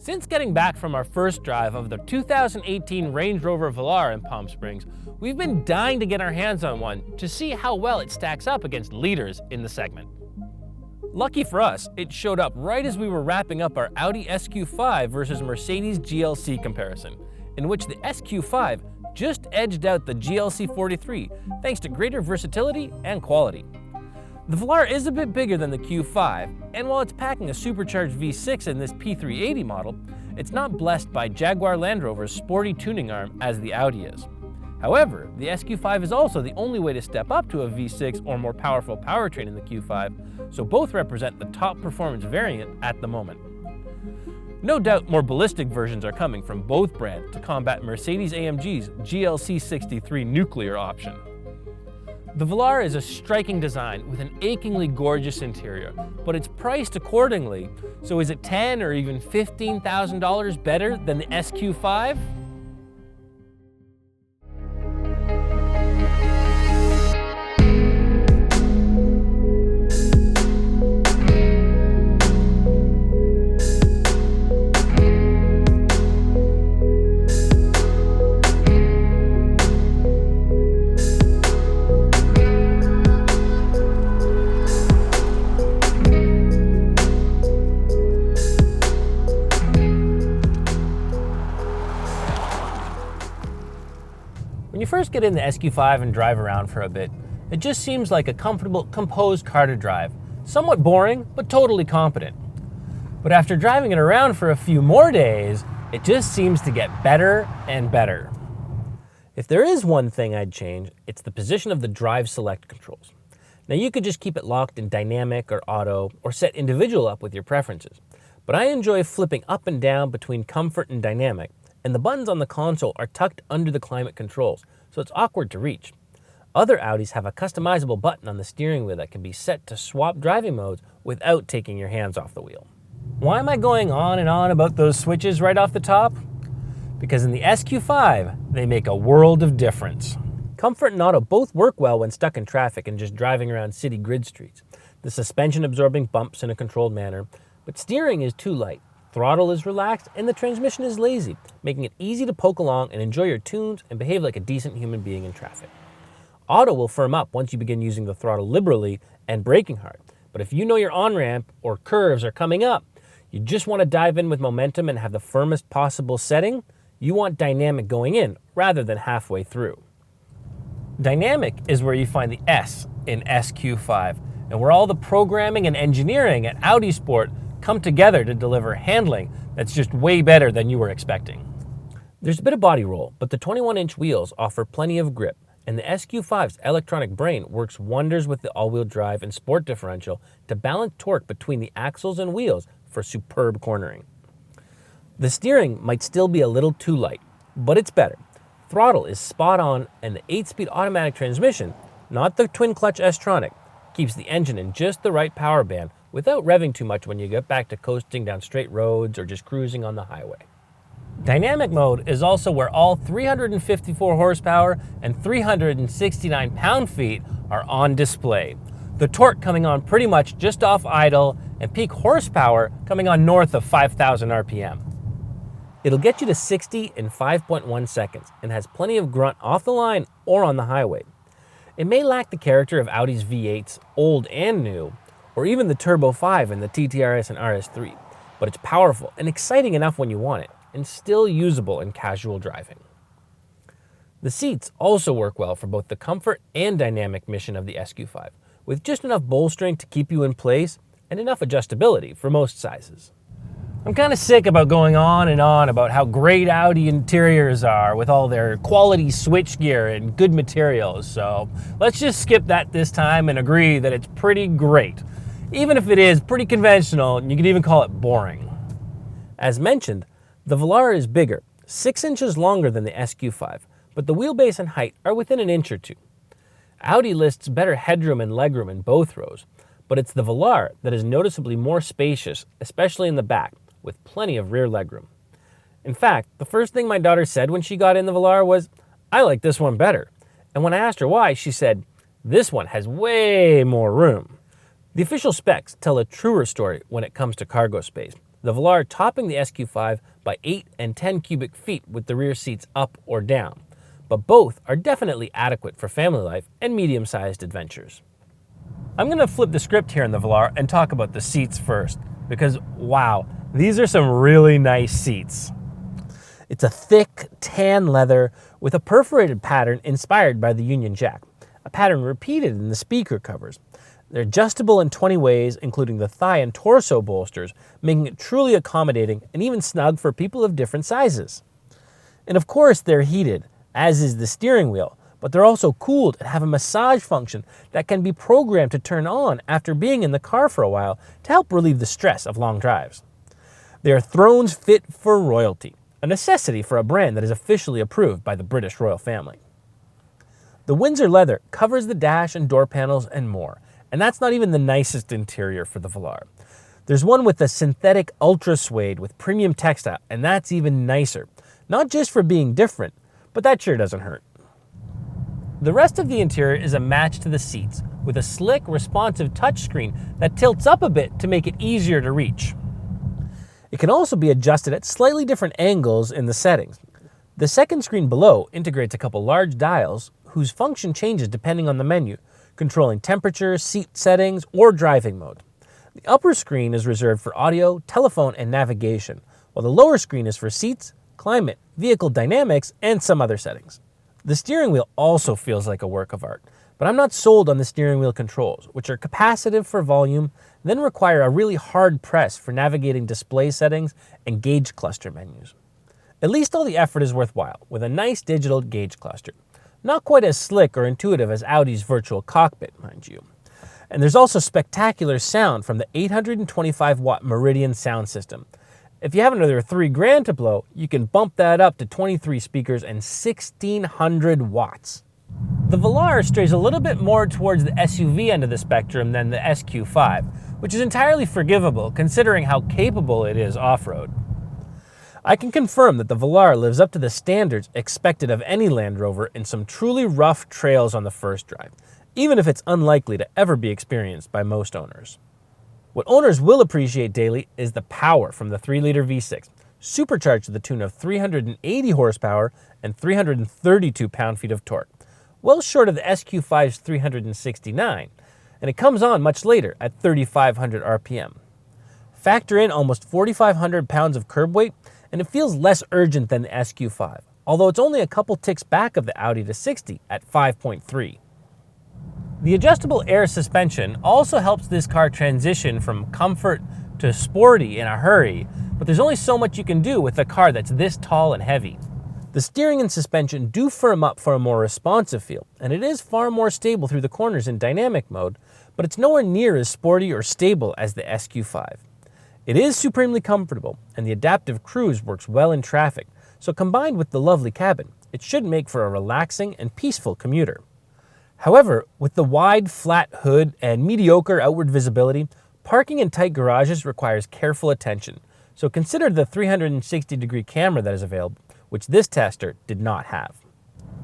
Since getting back from our first drive of the 2018 Range Rover Velar in Palm Springs, we've been dying to get our hands on one to see how well it stacks up against leaders in the segment. Lucky for us, it showed up right as we were wrapping up our Audi SQ5 versus Mercedes GLC comparison, in which the SQ5 just edged out the GLC 43 thanks to greater versatility and quality. The Velar is a bit bigger than the Q5, and while it's packing a supercharged V6 in this P380 model, it's not blessed by Jaguar Land Rover's sporty tuning arm as the Audi is. However, the SQ5 is also the only way to step up to a V6 or more powerful powertrain in the Q5, so both represent the top performance variant at the moment. No doubt more ballistic versions are coming from both brands to combat Mercedes-AMG's GLC63 nuclear option. The Velar is a striking design with an achingly gorgeous interior, but it's priced accordingly, so is it $10,000 or even $15,000 better than the SQ5? When you first get in the SQ5 and drive around for a bit, it just seems like a comfortable, composed car to drive. Somewhat boring, but totally competent. But after driving it around for a few more days, it just seems to get better and better. If there is one thing I'd change, it's the position of the drive select controls. Now you could just keep it locked in dynamic or auto, or set individual up with your preferences. But I enjoy flipping up and down between comfort and dynamic, and the buttons on the console are tucked under the climate controls, so it's awkward to reach. Other Audis have a customizable button on the steering wheel that can be set to swap driving modes without taking your hands off the wheel. Why am I going on and on about those switches right off the top? Because in the SQ5, they make a world of difference. Comfort and auto both work well when stuck in traffic and just driving around city grid streets. The suspension absorbing bumps in a controlled manner, but steering is too light. Throttle is relaxed, and the transmission is lazy, making it easy to poke along and enjoy your tunes and behave like a decent human being in traffic. Auto will firm up once you begin using the throttle liberally and braking hard, but if you know your on-ramp or curves are coming up, you just want to dive in with momentum and have the firmest possible setting, you want dynamic going in rather than halfway through. Dynamic is where you find the S in SQ5, and where all the programming and engineering at Audi Sport come together to deliver handling that's just way better than you were expecting. There's a bit of body roll, but the 21-inch wheels offer plenty of grip, and the SQ5's electronic brain works wonders with the all-wheel drive and sport differential to balance torque between the axles and wheels for superb cornering. The steering might still be a little too light, but it's better. Throttle is spot on, and the 8-speed automatic transmission, not the twin-clutch S-tronic, keeps the engine in just the right power band without revving too much when you get back to coasting down straight roads or just cruising on the highway. Dynamic mode is also where all 354 horsepower and 369 pound-feet are on display. The torque coming on pretty much just off idle, and peak horsepower coming on north of 5,000 RPM. It'll get you to 60 in 5.1 seconds and has plenty of grunt off the line or on the highway. It may lack the character of Audi's V8s, old and new, or even the Turbo 5 and the TTRS and RS3, but it's powerful and exciting enough when you want it, and still usable in casual driving. The seats also work well for both the comfort and dynamic mission of the SQ5, with just enough bolstering to keep you in place and enough adjustability for most sizes. I'm kind of sick about going on and on about how great Audi interiors are with all their quality switchgear and good materials, so let's just skip that this time and agree that it's pretty great, even if it is pretty conventional and you could even call it boring. As mentioned, the Velar is bigger, 6 inches longer than the SQ5, but the wheelbase and height are within an inch or two. Audi lists better headroom and legroom in both rows, but it's the Velar that is noticeably more spacious, especially in the back, with plenty of rear legroom. In fact, the first thing my daughter said when she got in the Velar was, "I like this one better." And when I asked her why, she said, "This one has way more room." The official specs tell a truer story when it comes to cargo space, the Velar topping the SQ5 by 8 and 10 cubic feet with the rear seats up or down, but both are definitely adequate for family life and medium-sized adventures. I'm going to flip the script here in the Velar and talk about the seats first, because wow, these are some really nice seats. It's a thick tan leather with a perforated pattern inspired by the Union Jack, a pattern repeated in the speaker covers. They're adjustable in 20 ways, including the thigh and torso bolsters, making it truly accommodating and even snug for people of different sizes. And of course, they're heated, as is the steering wheel, but they're also cooled and have a massage function that can be programmed to turn on after being in the car for a while to help relieve the stress of long drives. They are thrones fit for royalty, a necessity for a brand that is officially approved by the British royal family. The Windsor leather covers the dash and door panels and more, and that's not even the nicest interior for the Velar. There's one with a synthetic ultra suede with premium textile, and that's even nicer, not just for being different, but that sure doesn't hurt. The rest of the interior is a match to the seats, with a slick, responsive touchscreen that tilts up a bit to make it easier to reach. It can also be adjusted at slightly different angles in the settings. The second screen below integrates a couple large dials whose function changes depending on the menu, controlling temperature, seat settings, or driving mode. The upper screen is reserved for audio, telephone, and navigation, while the lower screen is for seats, climate, vehicle dynamics, and some other settings. The steering wheel also feels like a work of art, but I'm not sold on the steering wheel controls, which are capacitive for volume, then require a really hard press for navigating display settings and gauge cluster menus. At least all the effort is worthwhile, with a nice digital gauge cluster. Not quite as slick or intuitive as Audi's virtual cockpit, mind you. And there's also spectacular sound from the 825-watt Meridian sound system. If you have another $3,000 to blow, you can bump that up to 23 speakers and 1,600 watts. The Velar strays a little bit more towards the SUV end of the spectrum than the SQ5, which is entirely forgivable considering how capable it is off-road. I can confirm that the Velar lives up to the standards expected of any Land Rover in some truly rough trails on the first drive, even if it's unlikely to ever be experienced by most owners. What owners will appreciate daily is the power from the 3-liter V6, supercharged to the tune of 380 horsepower and 332 pound-feet of torque, well short of the SQ5's 369, and it comes on much later at 3,500 RPM. Factor in almost 4,500 pounds of curb weight, and it feels less urgent than the SQ5, although it's only a couple ticks back of the Audi to 60 at 5.3. The adjustable air suspension also helps this car transition from comfort to sporty in a hurry, but there's only so much you can do with a car that's this tall and heavy. The steering and suspension do firm up for a more responsive feel, and it is far more stable through the corners in dynamic mode, but it's nowhere near as sporty or stable as the SQ5. It is supremely comfortable, and the adaptive cruise works well in traffic, so combined with the lovely cabin, it should make for a relaxing and peaceful commuter. However, with the wide, flat hood and mediocre outward visibility, parking in tight garages requires careful attention, so consider the 360-degree camera that is available, which this tester did not have.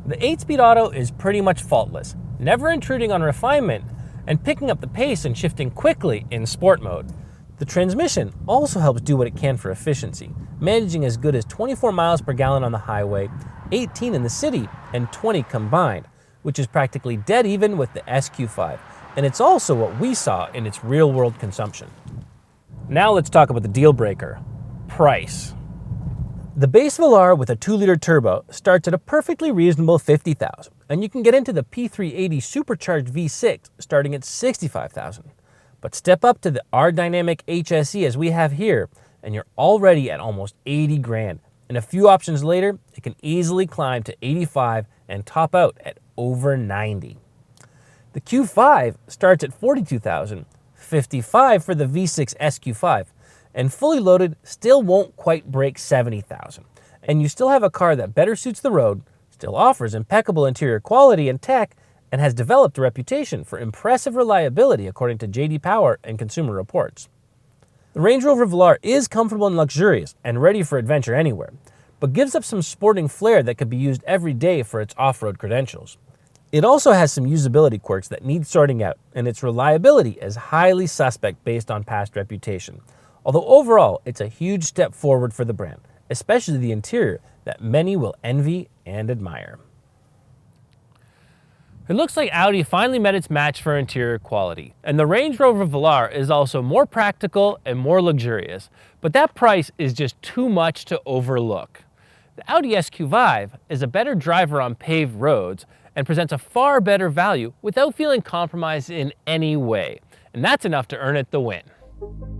The 8-speed auto is pretty much faultless, never intruding on refinement, and picking up the pace and shifting quickly in sport mode. The transmission also helps do what it can for efficiency, managing as good as 24 miles per gallon on the highway, 18 in the city, and 20 combined, which is practically dead even with the SQ5, and it's also what we saw in its real-world consumption. Now let's talk about the deal breaker, price. The base Velar with a 2-liter turbo starts at a perfectly reasonable $50,000, and you can get into the P380 supercharged V6 starting at $65,000. But step up to the R-Dynamic HSE as we have here, and you're already at almost $80,000. And a few options later, it can easily climb to $85,000 and top out at over $90,000. The Q5 starts at $42,000, $55,000 for the V6 SQ5, and fully loaded still won't quite break $70,000. And you still have a car that better suits the road, still offers impeccable interior quality and tech, and has developed a reputation for impressive reliability according to J.D. Power and Consumer Reports. The Range Rover Velar is comfortable and luxurious and ready for adventure anywhere, but gives up some sporting flair that could be used every day for its off-road credentials. It also has some usability quirks that need sorting out, and its reliability is highly suspect based on past reputation, Although overall, it's a huge step forward for the brand, especially the interior that many will envy and admire. It looks like Audi finally met its match for interior quality, and the Range Rover Velar is also more practical and more luxurious, but that price is just too much to overlook. The Audi SQ5 is a better driver on paved roads and presents a far better value without feeling compromised in any way, and that's enough to earn it the win.